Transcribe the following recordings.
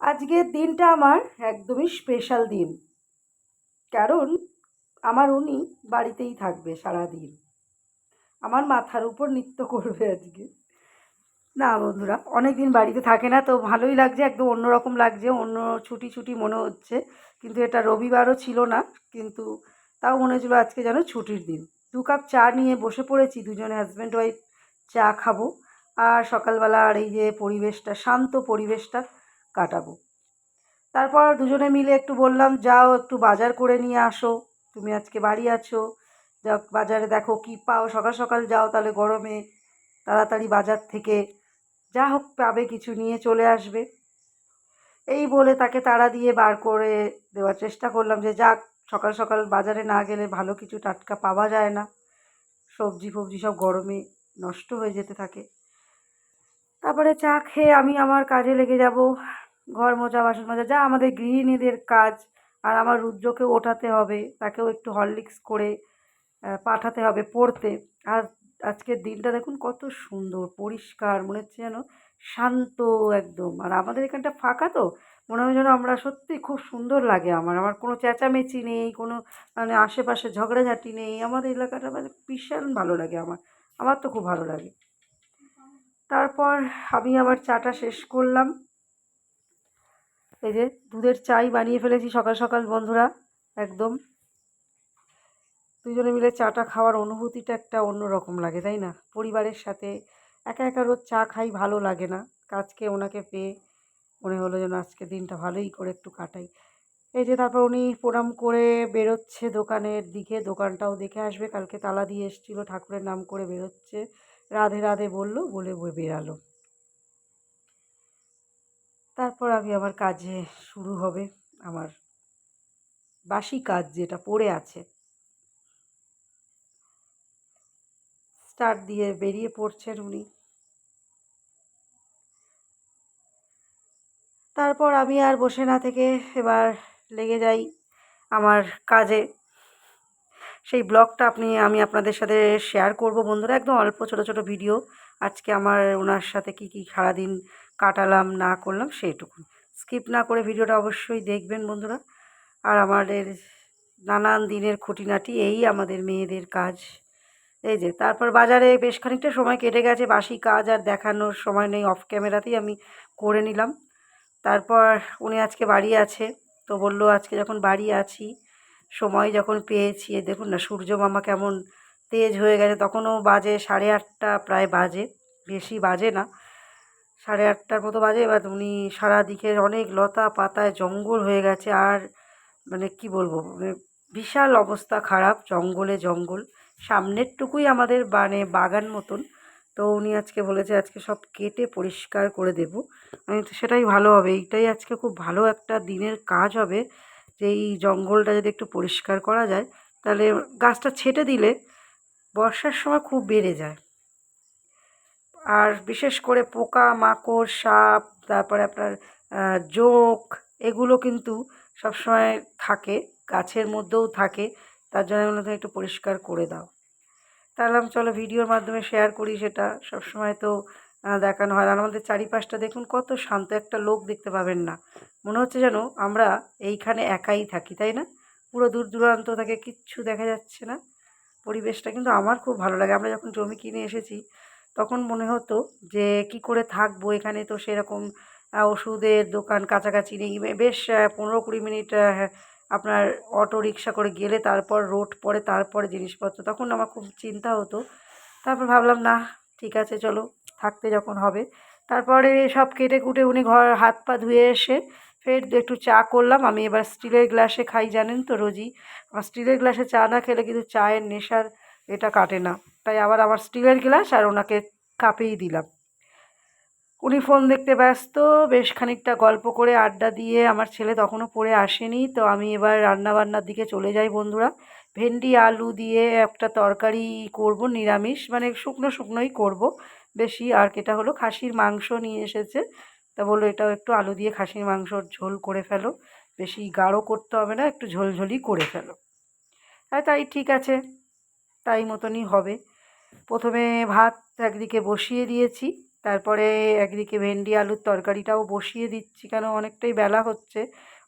আজকের দিনটা আমার একদমই স্পেশাল দিন। কারণ আমার উনি বাড়িতেই থাকবে সারাদিন। আমার মাথার উপর নৃত্য করবে আজকে। না বন্ধুরা, অনেক দিন বাড়িতে থাকে না তো ভালোই লাগছে, একদম অন্যরকম লাগছে, অন্য ছুটি ছুটি মনে হচ্ছে। কিন্তু এটা রবিবারও ছিল না, কিন্তু তাও মনে হচ্ছিলো আজকে যেন ছুটির দিন। 2 কাপ চা নিয়ে বসে পড়েছি, দুজনে হাজব্যান্ড ওয়াইফ চা খাবো। আর সকালবেলা আর এই যে পরিবেশটা, শান্ত পরিবেশটা কাটাবো। তারপর দুজনে মিলে একটু বললাম, যাও একটু বাজার করে নিয়ে আসো, তুমি আজকে বাড়ি আছো, যাও বাজারে দেখো কী পাও, সকাল সকাল যাও, তাহলে গরমে তাড়াতাড়ি বাজার থেকে যা হোক পাবে কিছু নিয়ে চলে আসবে। এই বলে তাকে তাড়া দিয়ে বার করে দেওয়ার চেষ্টা করলাম যে যাক, সকাল সকাল বাজারে না গেলে ভালো কিছু টাটকা পাওয়া যায় না, সবজি ফবজি সব গরমে নষ্ট হয়ে যেতে থাকে। তারপরে চা খেয়ে আমি আমার কাজে লেগে যাব, ঘর মোছা বাসন মাজা যা আমাদের গৃহিণীদের কাজ। আর আমার রুদ্রকেও ওঠাতে হবে, তাকেও একটু হরলিক্স করে পাঠাতে হবে পড়তে। আর আজকের দিনটা দেখুন কত সুন্দর পরিষ্কার, মনে হচ্ছে যেন শান্ত একদম। আর আমাদের এখানটা ফাঁকা তো, মনে হয় যেন আমরা সত্যি খুব সুন্দর লাগে আমার। আমার কোনো চেঁচামেচি নেই, কোনো মানে আশেপাশে ঝগড়াঝাটি নেই, আমাদের এলাকাটা মানে ভীষণ ভালো লাগে আমার। আমার তো খুব ভালো লাগে। তারপর আমি আবার চাটা শেষ করলাম। এই যে দুধের চাই বানিয়ে ফেলেছি সকাল সকাল বন্ধুরা। একদম দুজনে মিলে চাটা খাওয়ার অনুভূতিটা একটা অন্যরকম লাগে, তাই না? পরিবারের সাথে একা একা রোজ চা খাই, ভালো লাগে না। আজকে ওনাকে পেয়ে মনে হলো যেন আজকে দিনটা ভালোই করে একটু কাটাই। এই যে তারপর উনি প্রণাম করে বেরোচ্ছে দোকানের দিকে, দোকানটাও দেখে আসবে, কালকে তালা দিয়ে এসেছিলো, ঠাকুরের নাম করে বেরোচ্ছে। রাধে রাধে বললো, বলে বেরালো। তারপর আমি আমার কাজে শুরু হবে, আমার বাসি কাজ যেটা পড়ে আছে। স্টার্ট দিয়ে বেরিয়ে পড়ছেন উনি। তারপর আমি আর বসে না থেকে এবার লেগে যাই আমার কাজে। সেই ব্লগটা আমি আপনাদের সাথে শেয়ার করব বন্ধুরা, একদম অল্প ছোট ছোট ভিডিও। আজকে আমার ওনার সাথে কি কি সারাদিন কাটালাম না করলাম সেইটুকু। স্কিপ না করে ভিডিওটা অবশ্যই দেখবেন বন্ধুরা। আর আমাদের নানান দিনের খুঁটিনাটি এই আমাদের মেয়েদের কাজ। এই যে তারপর বাজারে বেশ খানিকটা সময় কেটে গেছে, বাসি কাজ আর দেখানোর সময় নেই, অফ ক্যামেরাতেই আমি করে নিলাম। তারপর উনি আজকে বাড়ি আছে, তো বললো আজকে যখন বাড়ি আছি, সময় যখন পেয়েছি, দেখুন না সূর্য মামা কেমন তেজ হয়ে গেছে। তখনও বাজে 8:30 প্রায় বাজে, বেশি বাজে না, 8:30 মতো বাজে। এবার উনি সারা দিকে অনেক লতা পাতায় জঙ্গল হয়ে গেছে। আর মানে কি বলবো, মানে বিশাল অবস্থা খারাপ, জঙ্গলে জঙ্গল। সামনেরটুকুই আমাদের মানে বাগান মতন। তো উনি আজকে বলেছে আজকে সব কেটে পরিষ্কার করে দেবো। আমি তো সেটাই ভালো হবে, এইটাই আজকে খুব ভালো একটা দিনের কাজ হবে, যে এই জঙ্গলটা যদি একটু পরিষ্কার করা যায়, তাহলে গাছটা ছেঁটে দিলে বর্ষার সময় খুব বেড়ে যায়। আর বিশেষ করে পোকা মাকড় সাপ, তারপরে আপনার জোঁক, এগুলো কিন্তু সবসময় থাকে, গাছের মধ্যেও থাকে। তার জন্য আমি বললাম একটু পরিষ্কার করে দাও। তাহলে আমি চলো ভিডিওর মাধ্যমে শেয়ার করি, সেটা সবসময় তো দেখানো হয়। আর আমাদের চারিপাশটা দেখুন কত শান্ত, একটা লোক দেখতে পাবেন না, মনে হচ্ছে যেন আমরা এইখানে একাই থাকি, তাই না? পুরো দূর দূরান্ত থেকে কিচ্ছু দেখা যাচ্ছে না। পরিবেশটা কিন্তু আমার খুব ভালো লাগে। আমরা যখন জমি কিনে এসেছি তখন মনে হতো যে কি করে থাকবো এখানে, তো সেরকম ওষুধের দোকান কাছাকাছি নেই। বেশ 15-20 মিনিট আপনার অটো রিক্সা করে গেলে তারপর রোড পড়ে, তারপরে জিনিসপত্র। তখন আমার খুব চিন্তা হতো। তারপর ভাবলাম না, ঠিক আছে চলো, থাকতে যখন হবে। তারপরে সব কেটে কুটে উনি ঘর হাত পা ধুয়ে এসে ফের একটু চা করলাম। আমি এবার স্টিলের গ্লাসে খাই, জানেন তো রোজই। আমার স্টিলের গ্লাসে চা না খেলে কিন্তু চায়ের নেশার এটা কাটে না। তাই আবার আমার স্টিলের গ্লাস আর ওনাকে কাপেই দিলাম। উনি ফোন দেখতে ব্যস্ত, বেশ খানিকটা গল্প করে আড্ডা দিয়ে আমার ছেলে তখনও পড়ে আসেনি। তো আমি এবার রান্নাবান্নার দিকে চলে যাই বন্ধুরা। ভেন্ডি আলু দিয়ে একটা তরকারি করব, নিরামিষ, মানে শুকনো শুকনোই করব বেশি। আর এটা হলো খাসির মাংস নিয়ে এসেছে, তা বললো এটাও একটু আলু দিয়ে খাসির মাংসর ঝোল করে ফেলো, বেশি গাঢ় করতে হবে না, একটু ঝোলঝোলই করে ফেলো। হ্যাঁ তাই ঠিক আছে, তাই মতনই হবে। প্রথমে ভাত একদিকে বসিয়ে দিয়েছি, তারপরে একদিকে ভেন্ডি আলুর তরকারিটাও বসিয়ে দিচ্ছি, কেন অনেকটাই বেলা হচ্ছে।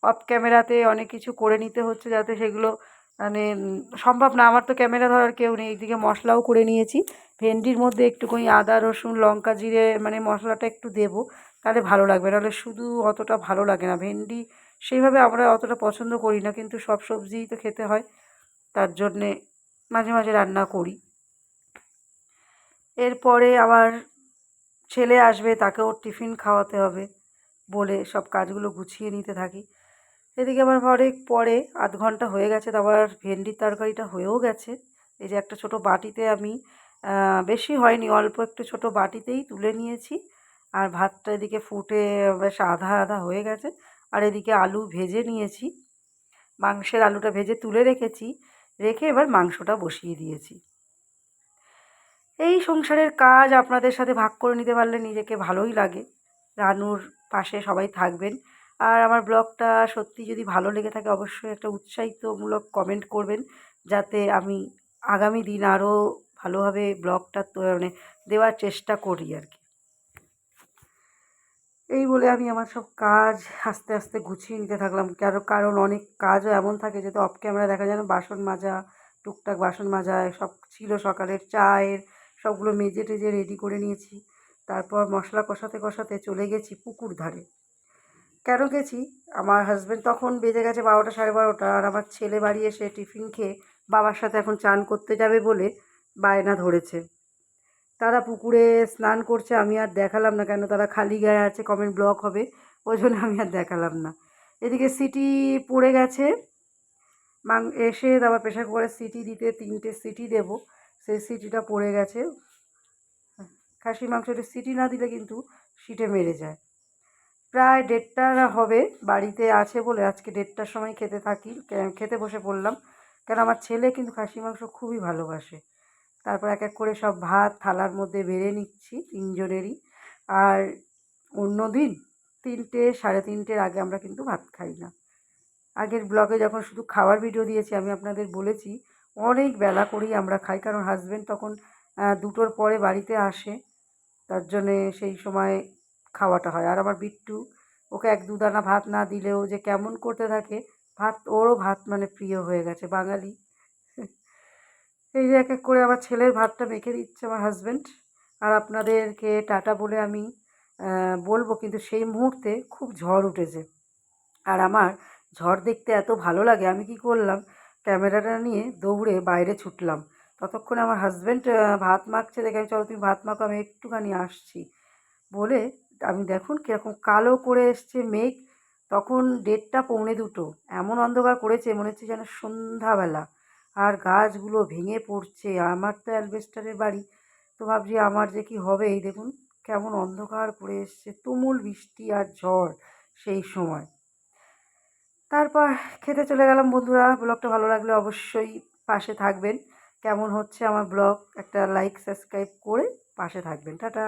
অফ ক্যামেরাতে অনেক কিছু করে নিতে হচ্ছে যাতে সেগুলো মানে সম্ভব না, আমার তো ক্যামেরা ধরার কেউ নেই। এইদিকে মশলাও করে নিয়েছি, ভেন্ডির মধ্যে একটুখানি আদা রসুন লঙ্কা জিরে মানে মশলাটা একটু দেবো, তাহলে ভালো লাগবে, নাহলে শুধু অতটা ভালো লাগে না। ভেন্ডি সেইভাবে আমরা অতটা পছন্দ করি না, কিন্তু সব সবজিই তো খেতে হয়, তার জন্যে মাঝে মাঝে রান্না করি। এরপরে আবার ছেলে আসবে, তাকেও টিফিন খাওয়াতে হবে বলে সব কাজগুলো গুছিয়ে নিতে থাকি। এদিকে আবার পরে আধ ঘন্টা হয়ে গেছে, তারপর ভেন্ডির তরকারিটা হয়েও গেছে। এই যে একটা ছোটো বাটিতে আমি বেশি হয়নি, অল্প একটু ছোটো বাটিতেই তুলে নিয়েছি। আর ভাতটা এদিকে ফুটে বেশ আধা আধা হয়ে গেছে। আর এদিকে আলু ভেজে নিয়েছি, মাংসের আলুটা ভেজে তুলে রেখেছি, রেখে এবার মাংসটা বসিয়ে দিয়েছি। এই সংসারের কাজ আপনাদের সাথে ভাগ করে নিতে পারলে নিজেকে ভালোই লাগে। রানুর পাশে সবাই থাকবেন। আর আমার ব্লগটা সত্যি যদি ভালো লেগে থাকে অবশ্যই একটা উৎসাহিতমূলক কমেন্ট করবেন, যাতে আমি আগামী দিন আরও ভালোভাবে ব্লগটা মানে দেওয়ার চেষ্টা করি আর কি। এই বলে আমি আমার সব কাজ আস্তে আস্তে গুছিয়ে নিতে থাকলাম, কারণ অনেক কাজও এমন থাকে যেটা অফ ক্যামেরা দেখা যায় না। বাসন মাজা, টুকটাক বাসন মাজা সব ছিল, সকালের চায়ের সবগুলো মেজে টেজে রেডি করে নিয়েছি। তারপর মশলা কষাতে কষাতে চলে গেছি পুকুর ধারে। কেন গেছি, আমার হাজব্যান্ড তখন বেজে গেছে 12টা 12:30, আর আমার ছেলে বাড়ি এসে টিফিন খেয়ে বাবার সাথে এখন চান করতে যাবে বলে বায়না ধরেছে। তারা পুকুরে স্নান করছে, আমি আর দেখালাম না, কেন তারা খালি গায়ে আছে, কমেন্ট ব্লক হবে, ওই জন্য আমি আর দেখালাম না। এদিকে সিটি পড়ে গেছে, এসে তারপর প্রেশার কুকারে সিটি দিতে 3টে সিটি দেব, সেই সিটিটা পড়ে গেছে। খাসির মাংসটা সিটি না দিলে কিন্তু সিটে মেরে যায়। প্রায় 1:30 হবে, বাড়িতে আছে বলে আজকে 1:30টার সময় খেতে বসে পড়লাম, কেন আমার ছেলে কিন্তু খাসি মাংস খুবই ভালোবাসে। তারপর এক এক করে সব ভাত থালার মধ্যে বেড়ে নিচ্ছি তিনজনেরই। আর অন্য দিন 3টে 3:30-র আগে আমরা কিন্তু ভাত খাই না। আগের ব্লগে যখন শুধু খাওয়ার ভিডিও দিয়েছি আমি আপনাদের বলেছি অনেক বেলা করেই আমরা খাই, কারণ হাজব্যান্ড তখন 2টোর পরে বাড়িতে আসে, তার জন্যে সেই সময় খাওয়াটা হয়। আর আমার বিট্টু, ওকে 1-2 দানা ভাত না দিলেও যে কেমন করতে থাকে, ওরও ভাত মানে প্রিয় হয়ে গেছে, বাঙালি। এই যে এক এক করে আমার ছেলের ভাতটা মেখে দিচ্ছে আমার হাজব্যান্ড। আর আপনাদেরকে টাটা বলে আমি বলবো, কিন্তু সেই মুহূর্তে খুব ঝড় উঠেছে। আর আমার ঝড় দেখতে এত ভালো লাগে, আমি কি করলাম, ক্যামেরাটা নিয়ে দৌড়ে বাইরে ছুটলাম। ততক্ষণে আমার হাজব্যান্ড ভাত মাখছে দেখে আমি, চলো তুমি ভাত মাখো, আমি একটুখানি আসছি বলে, আমি দেখুন কীরকম কালো করে এসছে মেঘ। তখন 1:30 পৌনে 2টো, এমন অন্ধকার করেছে মনে হচ্ছে যেন সন্ধ্যাবেলা। আর গাছগুলো ভেঙে পড়ছে, আমার তো অ্যালবেস্টারের বাড়ি, তো ভাবছি আমার যে কী হবে। এই দেখুন কেমন অন্ধকার করে এসছে, তুমুল বৃষ্টি আর ঝড় সেই সময়। তারপর খেতে চলে গেলাম। বন্ধুরা, ব্লগটা ভালো লাগলে অবশ্যই পাশে থাকবেন। কেমন হচ্ছে আমার ব্লগ একটা লাইক সাবস্ক্রাইব করে পাশে থাকবেন। টাটা।